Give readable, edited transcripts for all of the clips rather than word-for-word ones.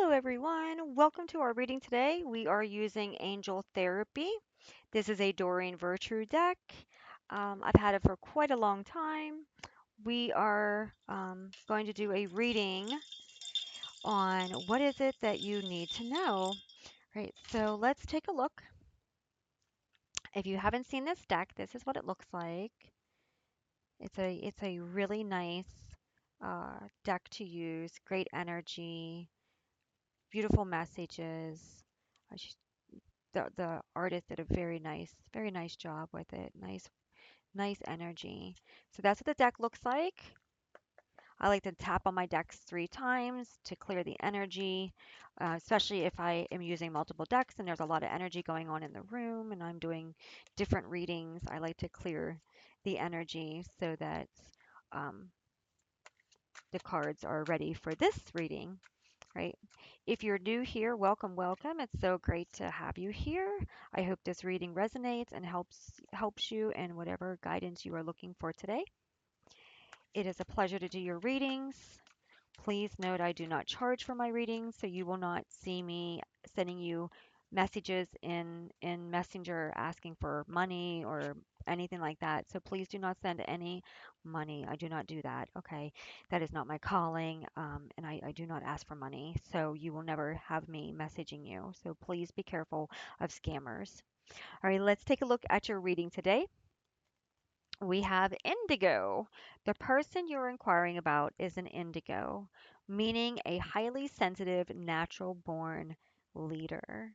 Hello, everyone. Welcome to our reading today. We are using Angel Therapy. This is a Doreen Virtue deck. I've had it for quite a long time. We are going to do a reading on what is it that you need to know. Right, so let's take a look. If you haven't seen this deck, this is what it looks like. It's a really nice deck to use. Great energy, beautiful messages. The artist did a very nice job with it. Nice energy. So that's what the deck looks like. I like to tap on my decks 3 times to clear the energy, especially if I am using multiple decks and there's a lot of energy going on in the room and I'm doing different readings. I like to clear the energy so that um, the cards are ready for this reading. Right. If you're new here, welcome, welcome. It's so great to have you here. I hope this reading resonates and helps you in whatever guidance you are looking for today. It is a pleasure to do your readings. Please note I do not charge for my readings, so you will not see me sending you messages in Messenger asking for money or anything like that. So please do not send any money. I do not do that. Okay, that is not my calling, and I do not ask for money. So you will never have me messaging you. So please be careful of scammers. All right, let's take a look at your reading today. We have indigo. The person you're inquiring about is an indigo, meaning a highly sensitive, natural born leader.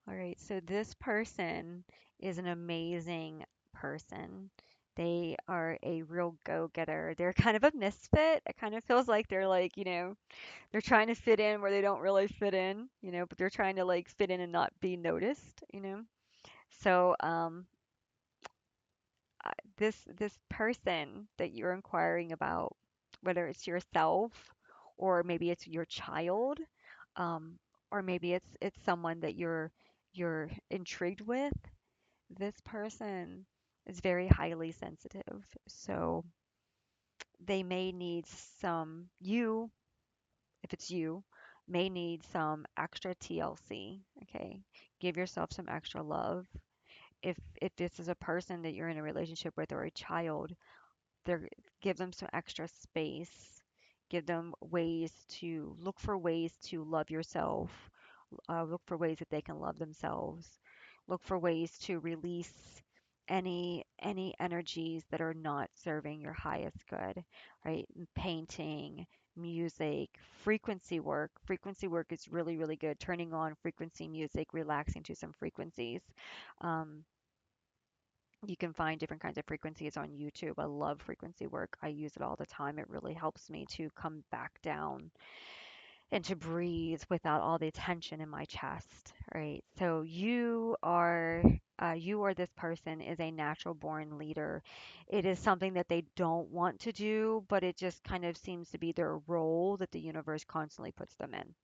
All right, so this person is an amazing person. They are a real go-getter. They're kind of a misfit. It kind of feels like they're like, they're trying to fit in where they don't really fit in, but they're trying to like fit in and not be noticed. So, this person that you're inquiring about, whether it's yourself or maybe it's your child, um, or maybe it's someone that you're intrigued with, this person is very highly sensitive. So they may need if it's you, may need some extra TLC. Okay. Give yourself some extra love. If this is a person that you're in a relationship with or a child, there give them some extra space, give them ways to look for ways to love yourself, look for ways that they can love themselves, look for ways to release any energies that are not serving your highest good, right? Painting, music, frequency work is really good. Turning on frequency music, relaxing to some frequencies. um, you can find different kinds of frequencies on YouTube. I love frequency work. I use it all the time. It really helps me to come back down and to breathe without all the tension in my chest, right? So you or this person is a natural born leader. It is something that they don't want to do, but it just kind of seems to be their role that the universe constantly puts them in.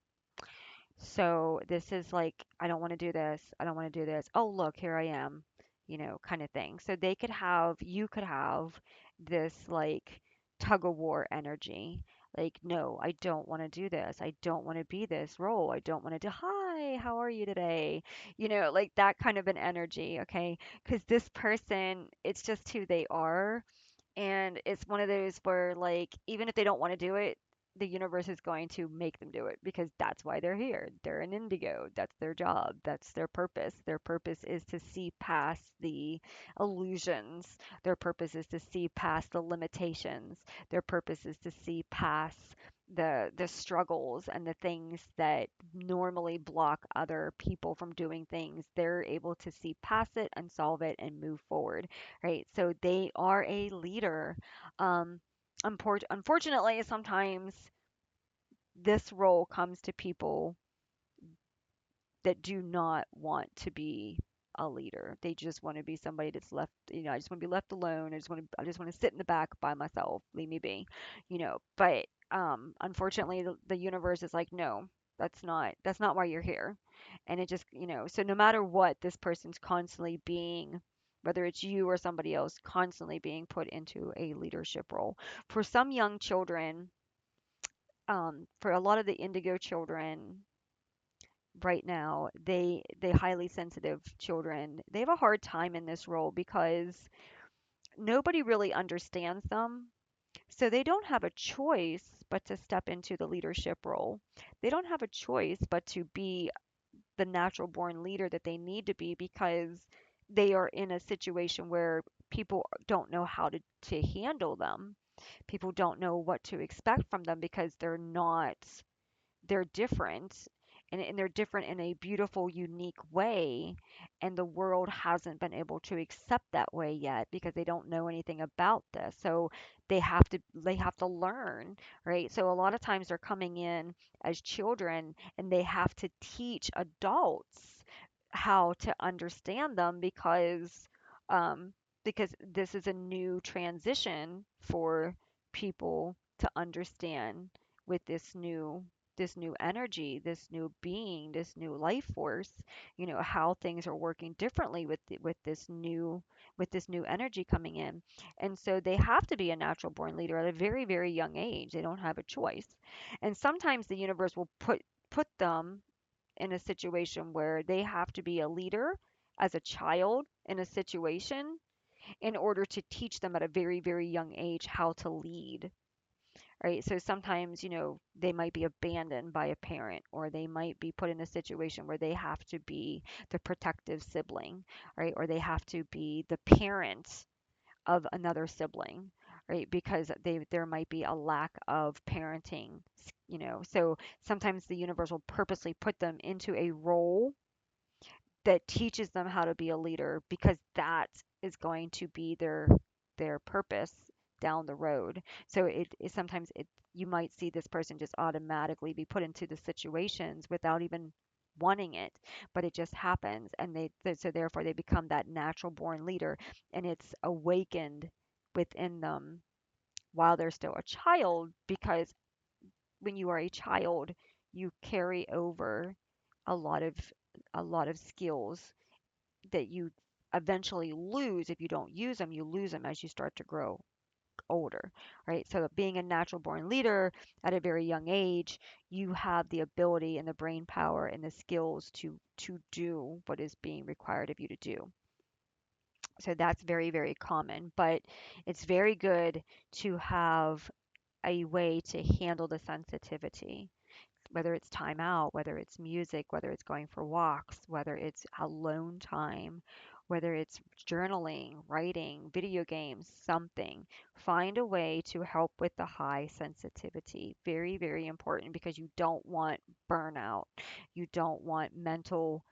So this is like, I don't want to do this. I don't want to do this. Oh, look, here I am, kind of thing. So you could have this like tug of war energy. Like, no, I don't want to do this. I don't want to be this role. I don't want to do, hi, how are you today? Like that kind of an energy, okay? Because this person, it's just who they are. And it's one of those where, like, even if they don't want to do it, the universe is going to make them do it because that's why they're here. They're an indigo. That's their job. That's their purpose. Their purpose is to see past the illusions. Their purpose is to see past the limitations. Their purpose is to see past the struggles and the things that normally block other people from doing things. They're able to see past it and solve it and move forward, right? So they are a leader. Um, Unfortunately, sometimes this role comes to people that do not want to be a leader. They just want to be somebody that's left, I just want to be left alone. I just want to sit in the back by myself. Leave me be, But unfortunately, the universe is like, no, that's not why you're here. And it just, so no matter what, this person's constantly being, whether it's you or somebody else, constantly being put into a leadership role. For some young children, for a lot of the indigo children, right now, they highly sensitive children, they have a hard time in this role because nobody really understands them. So they don't have a choice but to step into the leadership role. They don't have a choice but to be the natural born leader that they need to be because they are in a situation where people don't know how to handle them. People don't know what to expect from them because they're different, and they're different in a beautiful, unique way. And the world hasn't been able to accept that way yet because they don't know anything about this. So they have to learn, right? So a lot of times they're coming in as children and they have to teach adults how to understand them um, because this is a new transition for people to understand with this new energy, this new being, this new life force, how things are working differently with this new energy coming in. And so they have to be a natural born leader at a very, very young age. They don't have a choice. And sometimes the universe will put them in a situation where they have to be a leader as a child in a situation in order to teach them at a very, very young age how to lead, right? So sometimes, they might be abandoned by a parent, or they might be put in a situation where they have to be the protective sibling, right? Or they have to be the parent of another sibling, right? Because there might be a lack of parenting, So sometimes the universe will purposely put them into a role that teaches them how to be a leader because that is going to be their purpose down the road. So sometimes you might see this person just automatically be put into the situations without even wanting it, but it just happens, and so therefore they become that natural born leader, and it's awakened within them while they're still a child, because when you are a child, you carry over a lot of skills that you eventually lose. If you don't use them, you lose them as you start to grow older, right? So being a natural born leader at a very young age, you have the ability and the brain power and the skills to do what is being required of you to do. So that's very, very common, but it's very good to have a way to handle the sensitivity, whether it's time out, whether it's music, whether it's going for walks, whether it's alone time, whether it's journaling, writing, video games, something. Find a way to help with the high sensitivity. Very, very important, because you don't want burnout. You don't want mental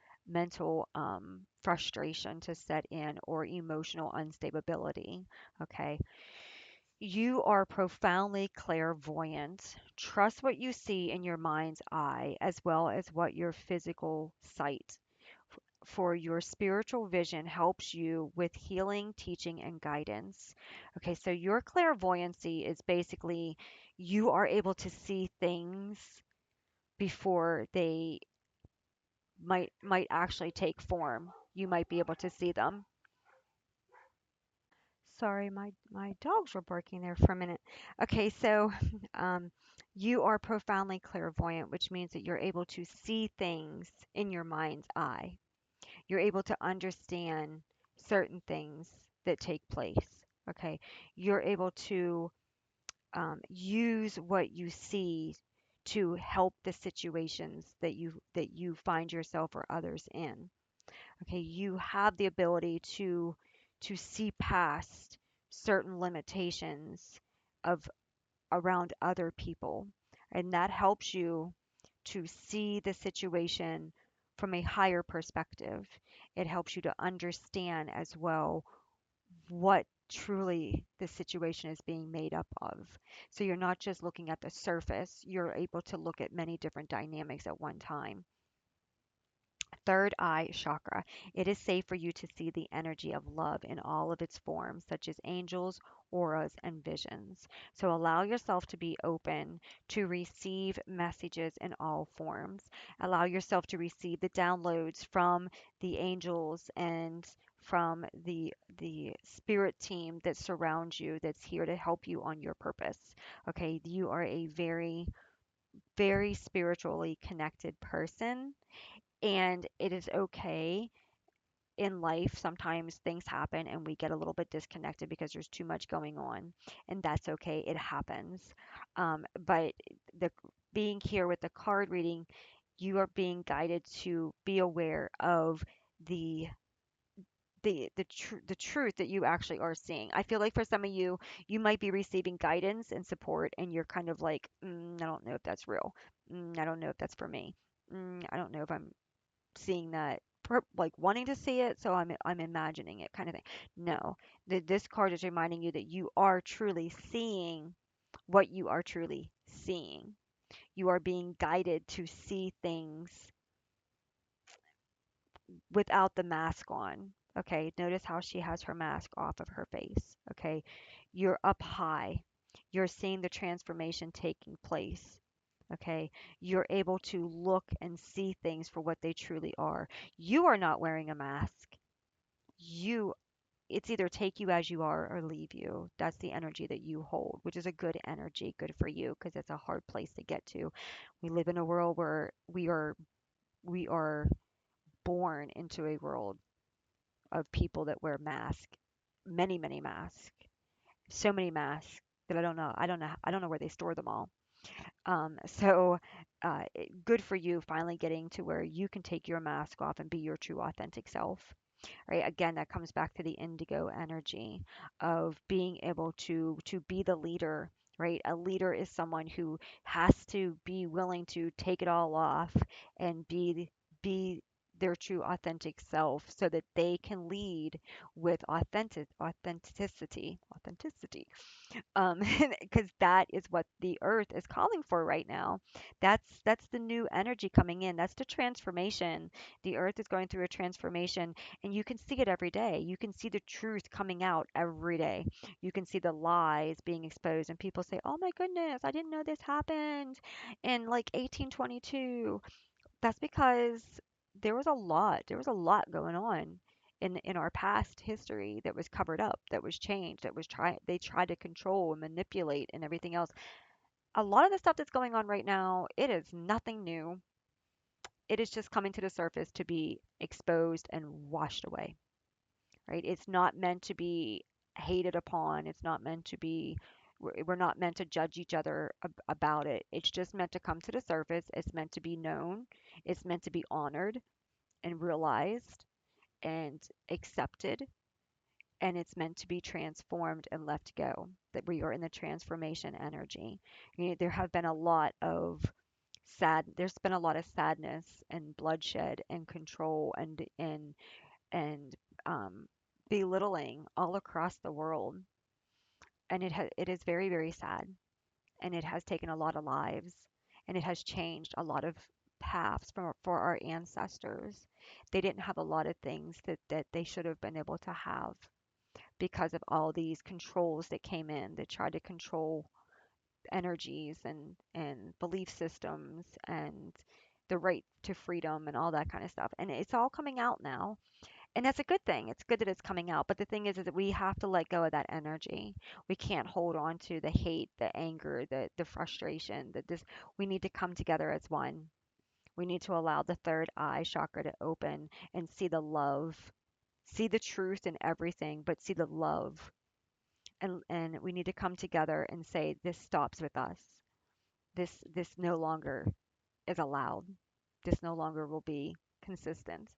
frustration to set in, or emotional instability. Okay. You are profoundly clairvoyant. Trust what you see in your mind's eye as well as what your physical sight. For your spiritual vision helps you with healing, teaching, and guidance. Okay, so your clairvoyancy is basically you are able to see things before they might actually take form. You might be able to see them. Sorry, my dogs were barking there for a minute. Okay, so um, you are profoundly clairvoyant, which means that you're able to see things in your mind's eye. You're able to understand certain things that take place. Okay, you're able to use what you see to help the situations that you find yourself or others in. Okay, you have the ability to see past certain limitations of around other people, and that helps you to see the situation from a higher perspective. It helps you to understand as well what truly the situation is being made up of. So you're not just looking at the surface, you're able to look at many different dynamics at one time. Third eye chakra. It is safe for you to see the energy of love in all of its forms, such as angels, auras, and visions. So allow yourself to be open to receive messages in all forms. Allow yourself to receive the downloads from the angels and from the spirit team that surrounds you, that's here to help you on your purpose. Okay, you are a very, very spiritually connected person, And it is okay in life. Sometimes things happen and we get a little bit disconnected because there's too much going on, and that's okay. It happens. But the being here with the card reading, you are being guided to be aware of the the truth that you actually are seeing. I feel like for some of you, you might be receiving guidance and support, and you're kind of like, I don't know if that's real. I don't know if that's for me. I don't know if I'm seeing that, like wanting to see it, so I'm imagining it, kind of thing. No, this card is reminding you that you are truly seeing what you are truly seeing. You are being guided to see things without the mask on. Okay, notice how she has her mask off of her face. Okay, you're up high. You're seeing the transformation taking place. Okay, you're able to look and see things for what they truly are. You are not wearing a mask. You, it's either take you as you are or leave you. That's the energy that you hold, which is a good energy, good for you, because it's a hard place to get to. We live in a world where we are born into a world of people that wear masks, many masks, so many masks that I don't know where they store them all. So good for you finally getting to where you can take your mask off and be your true authentic self. Right? Again, that comes back to the indigo energy of being able to be the leader. Right? A leader is someone who has to be willing to take it all off and be their true authentic self so that they can lead with authenticity, because that is what the earth is calling for right now. That's the new energy coming in. That's the transformation. The earth is going through a transformation, and you can see it every day. You can see the truth coming out every day. You can see the lies being exposed, and people say, "Oh my goodness, I didn't know this happened in like 1822." That's because there was a lot going on in our past history that was covered up, that was changed, that was they tried to control and manipulate and everything else. A lot of the stuff that's going on right now, it is nothing new. It is just coming to the surface to be exposed and washed away, right? It's not meant to be hated upon. It's not meant to be we're not meant to judge each other about it. It's just meant to come to the surface. It's meant to be known. It's meant to be honored and realized and accepted, and it's meant to be transformed and left go. That we are in the transformation energy. There have been a lot of there's been a lot of sadness and bloodshed and control and um, belittling all across the world, and it is very sad, and it has taken a lot of lives, and it has changed a lot of paths for our ancestors. They didn't have a lot of things that they should have been able to have because of all these controls that came in that tried to control energies and belief systems and the right to freedom and all that kind of stuff. And it's all coming out now. And that's a good thing. It's good that it's coming out. But the thing is that we have to let go of that energy. We can't hold on to the hate, the anger, the frustration, that this we need to come together as one. We need to allow the third eye chakra to open and see the love, see the truth in everything, but see the love. And we need to come together and say this stops with us. This no longer is allowed. This no longer will be consistent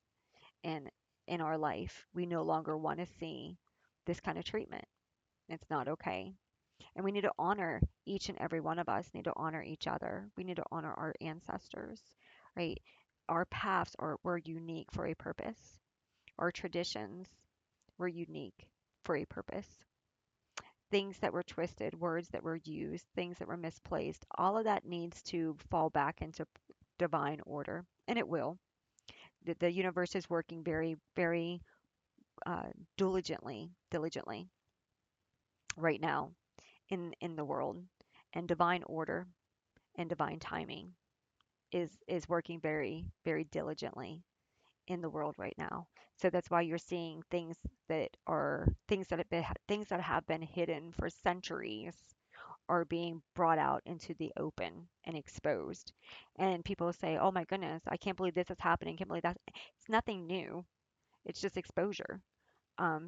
in in our life. We no longer want to see this kind of treatment. It's not okay. And we need to honor each and every one of us need to honor each other. We need to honor our ancestors, right? Our paths were unique for a purpose. Our traditions were unique for a purpose. Things that were twisted, words that were used, things that were misplaced, all of that needs to fall back into divine order, and it will. The universe is working very uh, diligently right now in the world, and divine order and divine timing is working very diligently in the world right now. So that's why you're seeing things that have been hidden for centuries are being brought out into the open and exposed. And people say, "Oh my goodness, I can't believe this is happening. Can't believe that." It's nothing new. It's just exposure.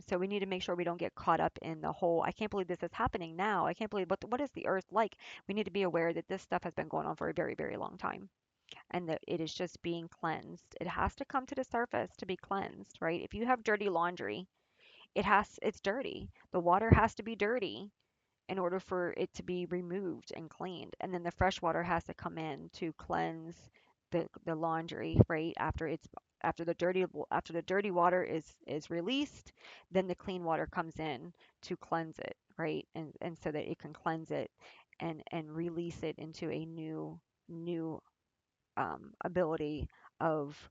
So we need to make sure we don't get caught up in the whole, I can't believe this is happening now. I can't believe what is the earth like? We need to be aware that this stuff has been going on for a very, very long time and that it is just being cleansed. It has to come to the surface to be cleansed, right? If you have dirty laundry, it's dirty. The water has to be dirty in order for it to be removed and cleaned. And then the fresh water has to come in to cleanse the laundry, right? After the dirty water is released, then the clean water comes in to cleanse it, right? And so that it can cleanse it and release it into a new ability of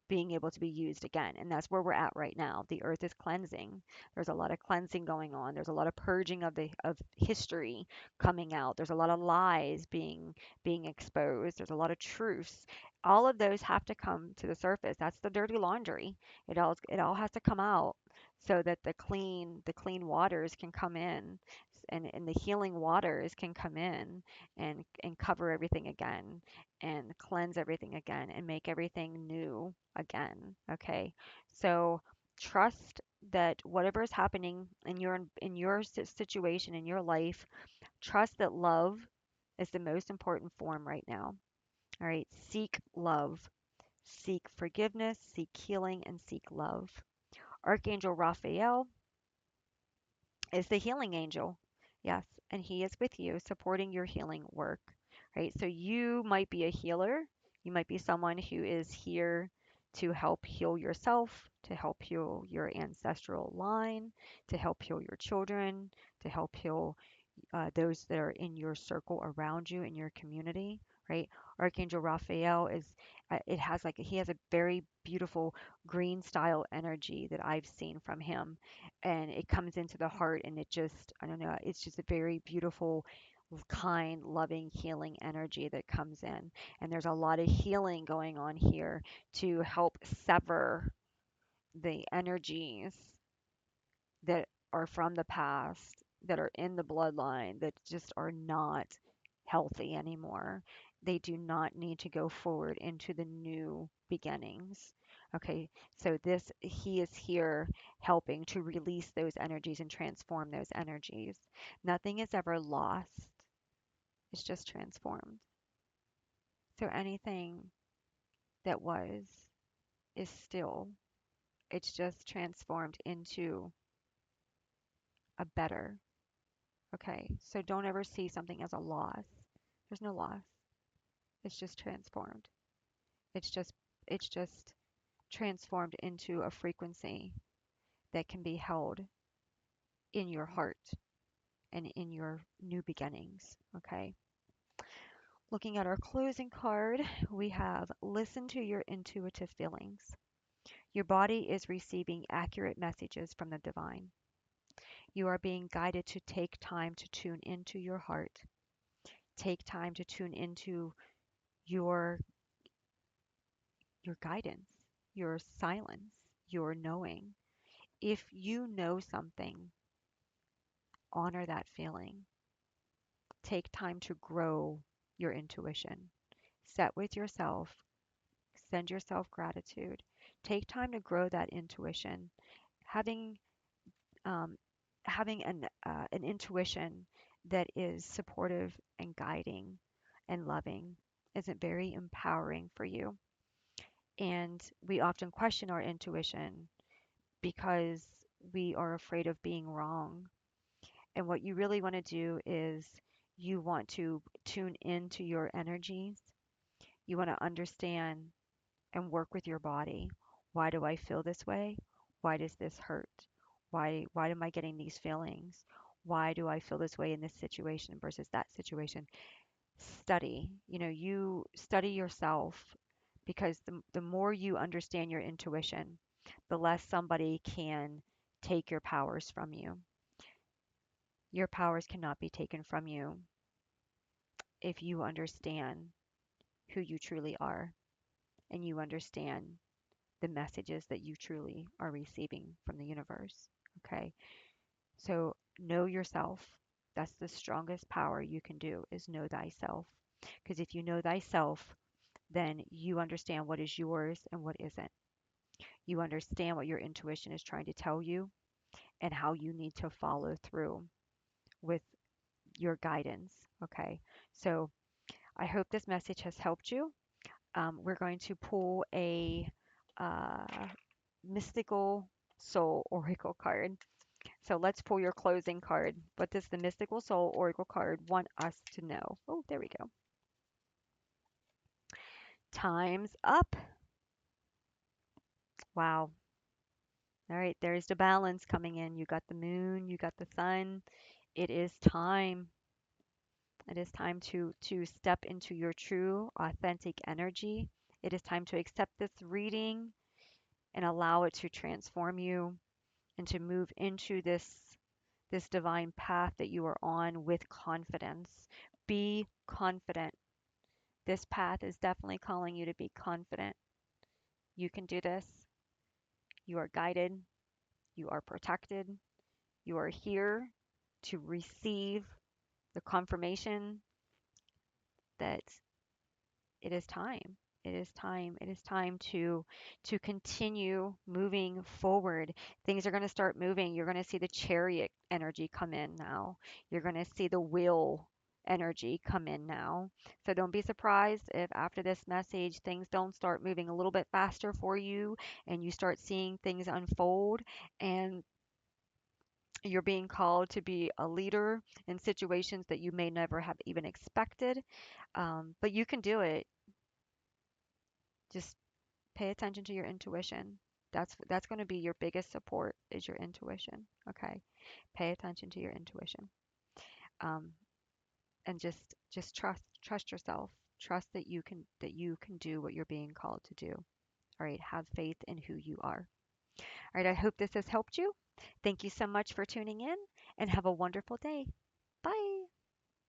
being able to be used again. And that's where we're at right now. The earth is cleansing. There's a lot of cleansing going on. There's a lot of purging of history coming out. There's a lot of lies being exposed. There's a lot of truths. All of those have to come to the surface. That's the dirty laundry. It all has to come out so that the clean waters can come in and the healing waters can come in and cover everything again and cleanse everything again and make everything new again. Okay. So trust that whatever is happening in your situation in your life, trust that love is the most important form right now. All right. Seek love. Seek forgiveness, seek healing, and seek love. Archangel Raphael is the healing angel. Yes, and he is with you, supporting your healing work, right? So you might be a healer. You might be someone who is here to help heal yourself, to help heal your ancestral line, to help heal your children, to help heal those that are in your circle around you in your community, right? Archangel Raphael it has like he has a very beautiful green style energy that I've seen from him, and it comes into the heart, and it just I don't know, it's just a very beautiful, kind, loving, healing energy that comes in, and there's a lot of healing going on here to help sever the energies that are from the past, that are in the bloodline, that just are not healthy anymore. They do not need to go forward into the new beginnings. Okay, so he is here helping to release those energies and transform those energies. Nothing is ever lost, it's just transformed. So anything that was is still, it's just transformed into a better. Okay, so don't ever see something as a loss. There's no loss. It's just transformed. It's just it's just transformed into a frequency that can be held in your heart and in your new beginnings. Okay. Looking at our closing card, we have listen to your intuitive feelings. Your body is receiving accurate messages from the divine. You are being guided to take time to tune into your heart. Take time to tune into your your guidance, your silence, your knowing. If you know something, honor that feeling. Take time to grow your intuition. Set with yourself, send yourself gratitude. Take time to grow that intuition. Having um, having an intuition that is supportive and guiding and loving isn't very empowering for you. And we often question our intuition because we are afraid of being wrong. And what you really want to do is you want to tune into your energies. You want to understand and work with your body. Why do I feel this way? Why does this hurt? Why am I getting these feelings? Why do I feel this way in this situation versus that situation? Study. You study yourself because the more you understand your intuition, the less somebody can take your powers from you. Your powers cannot be taken from you if you understand who you truly are and you understand the messages that you truly are receiving from the universe. Okay. So know yourself. That's the strongest power you can do is know thyself. Because if you know thyself, then you understand what is yours and what isn't. You understand what your intuition is trying to tell you and how you need to follow through with your guidance. Okay. So I hope this message has helped you. We're going to pull a uh, mystical soul oracle card. So let's pull your closing card. What does the mystical soul oracle card want us to know? Oh, there we go. Time's up. Wow. All right, there's the balance coming in. You got the moon, you got the sun. It is time. It is time to step into your true, authentic energy. It is time to accept this reading and allow it to transform you and to move into this divine path that you are on with confidence. Be confident. This path is definitely calling you to be confident. You can do this. You are guided. You are protected. You are here to receive the confirmation that it is time. It is time. It is time to continue moving forward. Things are going to start moving. You're going to see the chariot energy come in now. You're going to see the wheel energy come in now. So don't be surprised if after this message things don't start moving a little bit faster for you and you start seeing things unfold and you're being called to be a leader in situations that you may never have even expected. But you can do it. Just pay attention to your intuition. That's going to be your biggest support is your intuition. Okay, pay attention to your intuition, um, and just trust yourself. Trust that you can do what you're being called to do. All right, have faith in who you are. All right, I hope this has helped you. Thank you so much for tuning in, and have a wonderful day. Bye.